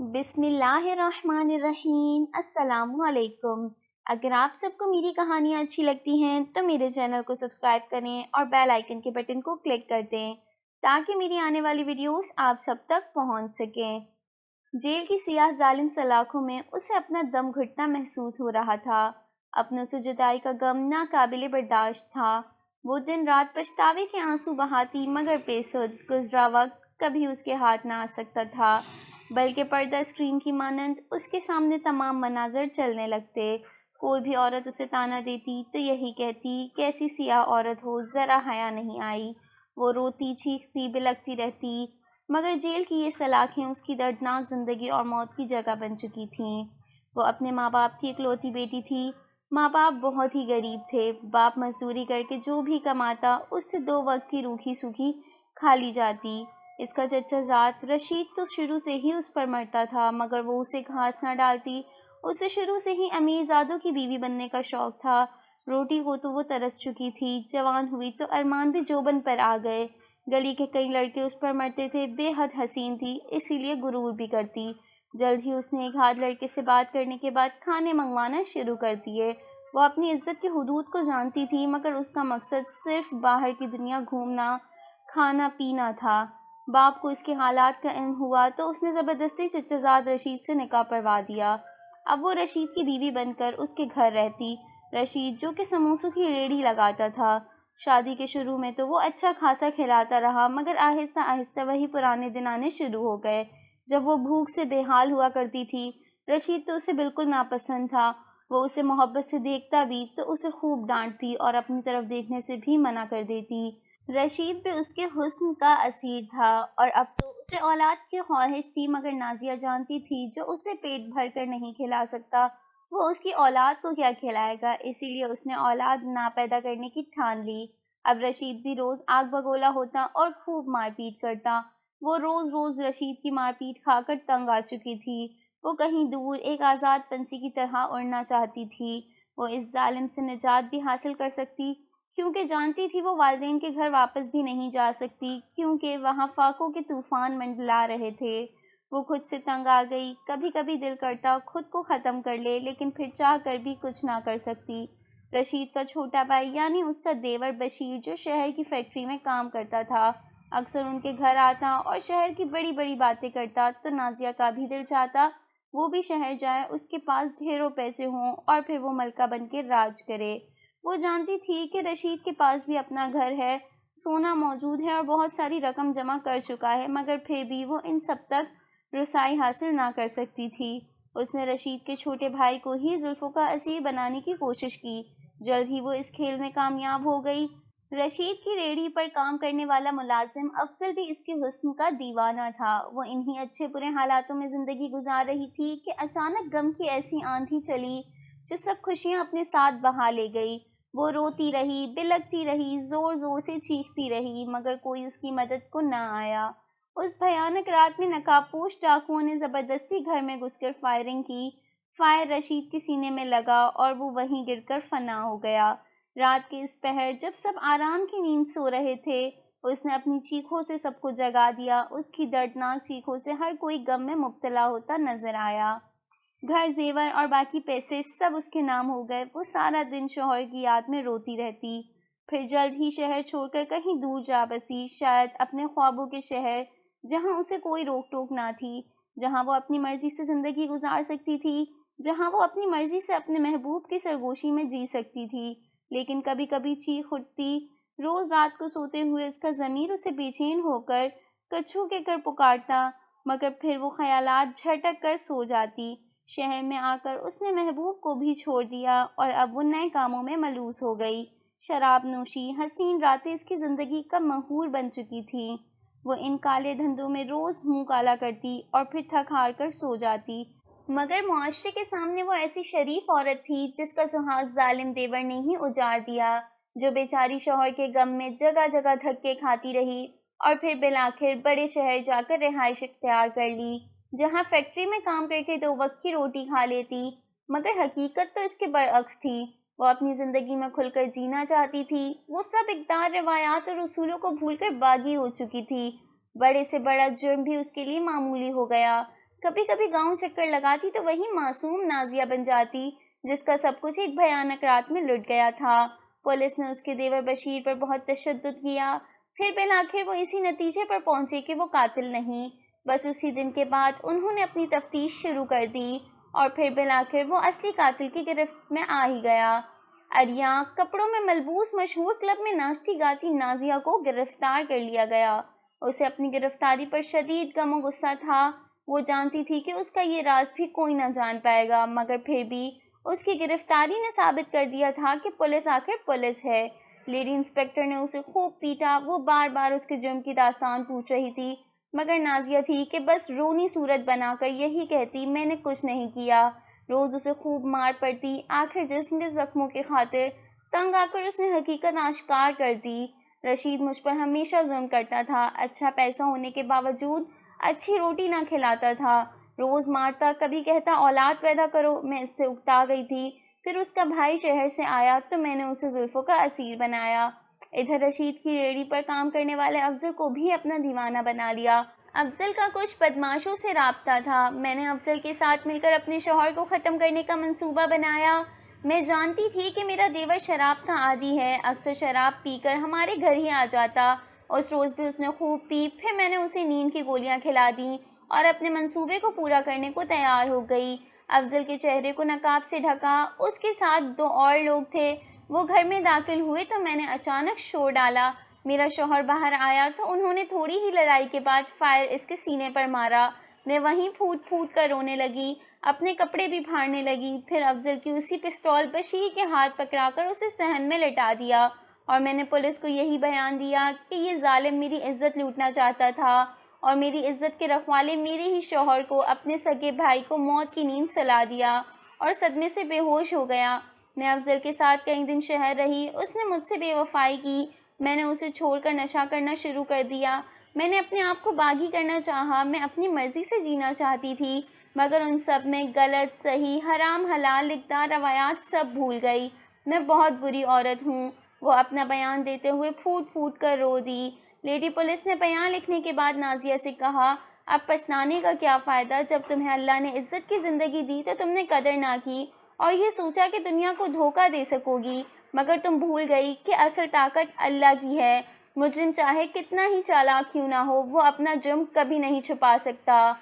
बिस्मिल्लाहिर्रहमानिर्रहीम। अस्सलामु अलैकुम। अगर आप सबको मेरी कहानियाँ अच्छी लगती हैं तो मेरे चैनल को सब्सक्राइब करें और बेल आइकन के बटन को क्लिक कर दें ताकि मेरी आने वाली वीडियोस आप सब तक पहुंच सकें। जेल की सियाह जालिम सलाखों में उसे अपना दम घुटना महसूस हो रहा था। अपनों से जुदाई का गम नाकाबिले बर्दाश्त था। वो दिन रात पछतावे के आंसू बहाती मगर बेसुध गुजरा वक्त कभी उसके हाथ ना आ सकता था, बल्कि पर्दा स्क्रीन की मानंद उसके सामने तमाम मनाज़र चलने लगते। कोई भी औरत उसे ताना देती तो यही कहती, कैसी सियाह औरत हो, ज़रा हया नहीं आई। वो रोती, चीखती, बिलखती रहती, मगर जेल की ये सलाखें उसकी दर्दनाक ज़िंदगी और मौत की जगह बन चुकी थीं। वो अपने माँ बाप की इकलौती बेटी थी। माँ बाप बहुत ही गरीब थे। बाप मजदूरी करके जो भी कमाता उससे 2 वक्त की रूखी सूखी खा ली जाती। इसका चचा ज़ात रशीद तो शुरू से ही उस पर मरता था, मगर वो उसे घास ना डालती। उसे शुरू से ही अमीरज़ादों की बीवी बनने का शौक़ था। रोटी को तो वो तरस चुकी थी। जवान हुई तो अरमान भी जोबन पर आ गए। गली के कई लड़के उस पर मरते थे। बेहद हसीन थी, इसीलिए गुरूर भी करती। जल्द ही उसने एक आध लड़के से बात करने के बाद खाने मंगवाना शुरू कर दिए। वो अपनी इज्जत की हुदूद को जानती थी, मगर उसका मकसद सिर्फ बाहर की दुनिया घूमना, खाना पीना था। बाप को इसके हालात का इल्म हुआ तो उसने ज़बरदस्ती चचाज़ाद रशीद से निकाह पढ़वा दिया। अब वो रशीद की बीवी बनकर उसके घर रहती। रशीद जो कि समोसों की रेहड़ी लगाता था। शादी के शुरू में तो वो अच्छा खासा खिलाता रहा, मगर आहिस्ता आहिस्ता वही पुराने दिन आने शुरू हो गए जब वो भूख से बेहाल हुआ करती थी। रशीद तो उसे बिल्कुल नापसंद था। वो उसे मोहब्बत से देखता भी तो उसे खूब डांटती और अपनी तरफ देखने से भी मना कर देती। रशीद भी उसके हुस्न का असीर था और अब तो उसे औलाद की ख्वाहिश थी, मगर नाज़िया जानती थी जो उसे पेट भर कर नहीं खिला सकता वो उसकी औलाद को क्या खिलाएगा, इसीलिए उसने औलाद ना पैदा करने की ठान ली। अब रशीद भी रोज़ आग बगोला होता और खूब मारपीट करता। वो रोज़ रोज़ रशीद की मारपीट खाकर तंग आ चुकी थी। वो कहीं दूर एक आज़ाद पंछी की तरह उड़ना चाहती थी। वो इस जालिम से निजात भी हासिल कर सकती, क्योंकि जानती थी वो वालिदैन के घर वापस भी नहीं जा सकती, क्योंकि वहाँ फाकों के तूफ़ान मंडला रहे थे। वो खुद से तंग आ गई। कभी कभी दिल करता खुद को ख़त्म कर ले, लेकिन फिर चाह कर भी कुछ ना कर सकती। रशीद का छोटा भाई यानी उसका देवर बशीर, जो शहर की फैक्ट्री में काम करता था, अक्सर उनके घर आता और शहर की बड़ी बड़ी बातें करता। तो नाज़िया का भी दिल चाहता वो भी शहर जाए, उसके पास ढेरों पैसे हों और फिर वो मलका बन के राज करे। वो जानती थी कि रशीद के पास भी अपना घर है, सोना मौजूद है और बहुत सारी रकम जमा कर चुका है, मगर फिर भी वो इन सब तक रसाई हासिल ना कर सकती थी। उसने रशीद के छोटे भाई को ही जुल्फ़ों का असीर बनाने की कोशिश की। जल्द ही वो इस खेल में कामयाब हो गई। रशीद की रेहड़ी पर काम करने वाला मुलाजिम अफजल भी इसके हुस्न का दीवाना था। वो इन्हीं अच्छे बुरे हालातों में ज़िंदगी गुजार रही थी कि अचानक गम की ऐसी आंधी चली जो सब खुशियाँ अपने साथ बहा ले गई। वो रोती रही, बिलखती रही, ज़ोर ज़ोर से चीखती रही, मगर कोई उसकी मदद को न आया। उस भयानक रात में नकाबपोश डाकुओं ने ज़बरदस्ती घर में घुसकर फायरिंग की। फायर रशीद के सीने में लगा और वो वहीं गिरकर फना हो गया। रात के इस पहर जब सब आराम की नींद सो रहे थे, उसने अपनी चीखों से सबको जगा दिया। उसकी दर्दनाक चीखों से हर कोई गम में मुब्तला होता नजर आया। घर, जेवर और बाकी पैसे सब उसके नाम हो गए। वो सारा दिन शौहर की याद में रोती रहती। फिर जल्द ही शहर छोड़कर कहीं दूर जा बसी, शायद अपने ख्वाबों के शहर, जहाँ उसे कोई रोक टोक ना थी, जहाँ वो अपनी मर्जी से ज़िंदगी गुजार सकती थी, जहाँ वो अपनी मर्जी से अपने महबूब की सरगोशी में जी सकती थी। लेकिन कभी कभी चीख उठती। रोज़ रात को सोते हुए इसका ज़मीर उसे बेचैन होकर कछू के कर पुकारता, मगर फिर वो ख्यालात झटक कर सो जाती। शहर में आकर उसने महबूब को भी छोड़ दिया और अब वो नए कामों में मलूस हो गई। शराब नोशी, हसीन रातें इसकी ज़िंदगी का महूर बन चुकी थी। वो इन काले धंधों में रोज़ मुंह काला करती और फिर थक हार कर सो जाती, मगर मुआशरे के सामने वो ऐसी शरीफ औरत थी जिसका सुहाग जालिम देवर ने ही उजाड़ दिया, जो बेचारी शौहर के गम में जगह जगह धक्के खाती रही और फिर बिलाखिर बड़े शहर जाकर रिहाइश इख्तियार कर ली, जहाँ फैक्ट्री में काम करके 2 वक्त की रोटी खा लेती। मगर हकीकत तो इसके बरअक्स थी। वो अपनी ज़िंदगी में खुलकर जीना चाहती थी। वो सब इक़दार, रिवायात और उसूलों को भूलकर बागी हो चुकी थी। बड़े से बड़ा जुर्म भी उसके लिए मामूली हो गया। کبھی کبھی گاؤں چکر لگاتی تو وہی معصوم نازیہ بن جاتی جس کا سب کچھ ایک بھیانک رات میں لٹ گیا تھا۔ پولیس نے اس کے دیور بشیر پر بہت تشدد کیا، پھر بالآخر وہ اسی نتیجے پر پہنچے کہ وہ قاتل نہیں۔ بس اسی دن کے بعد انہوں نے اپنی تفتیش شروع کر دی اور پھر بالآخر وہ اصلی قاتل کی گرفت میں آ ہی گیا۔ اریاں کپڑوں میں ملبوس مشہور کلب میں ناچتی گاتی نازیہ کو گرفتار کر لیا گیا۔ اسے اپنی گرفتاری پر شدید غم و غصہ تھا۔ وہ جانتی تھی کہ اس کا یہ راز بھی کوئی نہ جان پائے گا، مگر پھر بھی اس کی گرفتاری نے ثابت کر دیا تھا کہ پولیس آخر پولیس ہے۔ لیڈی انسپکٹر نے اسے خوب پیٹا۔ وہ بار بار اس کے جرم کی داستان پوچھ رہی تھی، مگر نازیہ تھی کہ بس رونی صورت بنا کر یہی کہتی میں نے کچھ نہیں کیا۔ روز اسے خوب مار پڑتی۔ آخر جسم کے زخموں کی خاطر تنگ آ کر اس نے حقیقت آشکار کر دی۔ رشید مجھ پر ہمیشہ ظلم کرتا تھا، اچھا پیسہ ہونے کے باوجود اچھی روٹی نہ کھلاتا تھا، روز مارتا، کبھی کہتا اولاد پیدا کرو۔ میں اس سے اکتا گئی تھی۔ پھر اس کا بھائی شہر سے آیا تو میں نے اسے زلفوں کا اسیر بنایا۔ ادھر رشید کی ریڑھی پر کام کرنے والے افضل کو بھی اپنا دیوانہ بنا لیا۔ افضل کا کچھ بدماشوں سے رابطہ تھا۔ میں نے افضل کے ساتھ مل کر اپنے شوہر کو ختم کرنے کا منصوبہ بنایا۔ میں جانتی تھی کہ میرا دیور شراب کا عادی ہے، اکثر شراب پی کر ہمارے گھر ہی آ جاتا۔ اس روز بھی اس نے خوب پی، پھر میں نے اسے نیند کی گولیاں کھلا دیں اور اپنے منصوبے کو پورا کرنے کو تیار ہو گئی۔ افضل کے چہرے کو نقاب سے ڈھکا، اس کے ساتھ 2 اور لوگ تھے۔ وہ گھر میں داخل ہوئے تو میں نے اچانک شور ڈالا۔ میرا شوہر باہر آیا تو انہوں نے تھوڑی ہی لڑائی کے بعد فائر اس کے سینے پر مارا۔ میں وہیں پھوٹ پھوٹ کر رونے لگی، اپنے کپڑے بھی پھاڑنے لگی۔ پھر افضل کی اسی پستول بشیر کے ہاتھ پکڑا کر اسے صحن میں لٹا دیا اور میں نے پولیس کو یہی بیان دیا کہ یہ ظالم میری عزت لوٹنا چاہتا تھا اور میری عزت کے رکھوالے میرے ہی شوہر کو، اپنے سگے بھائی کو موت کی نیند سلا دیا اور صدمے سے بے ہوش ہو گیا۔ میں افضل کے ساتھ کئی دن شہر رہی۔ اس نے مجھ سے بے وفائی کی۔ میں نے اسے چھوڑ کر نشہ کرنا شروع کر دیا۔ میں نے اپنے آپ کو باغی کرنا چاہا، میں اپنی مرضی سے جینا چاہتی تھی، مگر ان سب میں غلط صحیح، حرام حلال، اقدار روایات سب بھول گئی۔ میں بہت بری عورت ہوں۔ وہ اپنا بیان دیتے ہوئے پھوٹ پھوٹ کر رو دی۔ لیڈی پولیس نے بیان لکھنے کے بعد نازیہ سے کہا، اب پچھتانے کا کیا فائدہ؟ جب تمہیں اللہ نے عزت کی زندگی دی تو تم نے قدر نہ کی اور یہ سوچا کہ دنیا کو دھوکہ دے سکو گی، مگر تم بھول گئی کہ اصل طاقت اللہ کی ہے۔ مجرم چاہے کتنا ہی چالاک کیوں نہ ہو، وہ اپنا جرم کبھی نہیں چھپا سکتا۔